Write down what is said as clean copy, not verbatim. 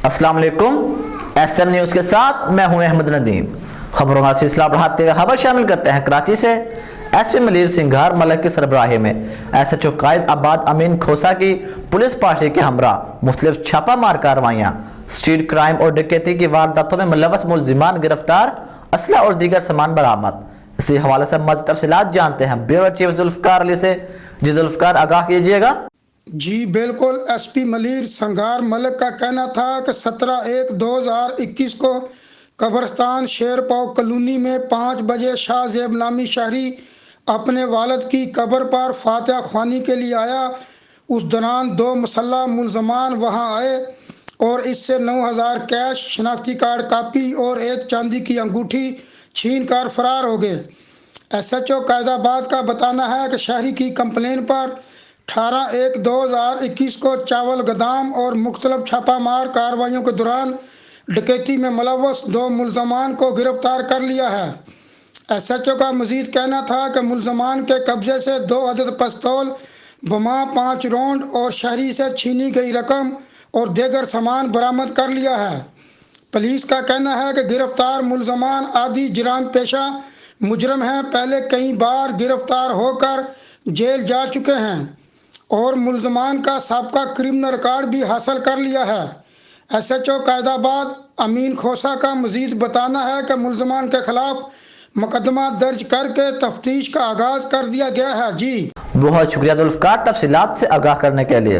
अस्सलाम वालेकुम। SM news के साथ मैं हूं अहमद नदीम। खबरों का सिलसिला बढ़ाते हुए खबर शामिल करते हैं कराची से। SP मलिर सिंघार मलक की सरबराही में SHO कायद आबाद अमीन खोसा की पुलिस पार्टी के हमरा मुख्तलिफ छापा मार कार्रवाइयाँ, स्ट्रीट क्राइम और डकैती की वारदातों में मुलव्वस मुलजिमान गिरफ्तार, असला और दीगर सामान बरामद। इसी हवाले से मज़ीद तफसीलात जानते हैं ब्यूरो चीफ जुल्फकार अली से। जी जुल्फकार, आगाह कीजिएगा। जी बिल्कुल, SP मलिर सिंघार मलिक का कहना था कि 17/1/2021 को कब्रस्तान शेरपाव कॉलोनी में 5 बजे शाह ज़ेब नामी शहरी अपने वालिद की कब्र पर फातिहा ख्वानी के लिए आया। उस दौरान 2 मुसल्लह मुलजमान वहां आए और इससे 9,000 कैश, शनाख्ती कार्ड कॉपी और एक चांदी की अंगूठी छीन कर फरार हो गए। SHO कायदाबाद का बताना है कि शहरी की कंप्लेन पर 18/1/2021 को चावल गोदाम और मुख्तलिफ छापामार कार्रवाइयों के दौरान डकैती में मुलव्वस 2 मुलजमान को गिरफ्तार कर लिया है। SHO का मजीद कहना था कि मुलजमान के कब्जे से 2 अदद पिस्तौल, बमा, 5 राउंड और शहरी से छीनी गई रकम और दीगर सामान बरामद कर लिया है। पुलिस का कहना है कि गिरफ्तार मुलजमान आदि जुर्म पेशा मुजरम हैं, पहले कई बार गिरफ्तार होकर जेल जा चुके हैं और मुलजमान का साबका क्रिमिनल रिकॉर्ड भी हासिल कर लिया है। SHO कायदाबाद अमीन खोसा का मजीद बताना है कि मुलजमान के खिलाफ मुकदमा दर्ज करके तफ्तीश का आगाज कर दिया गया है। जी बहुत शुक्रिया जुल्फकार, तफसीलात से आगाह करने के लिए।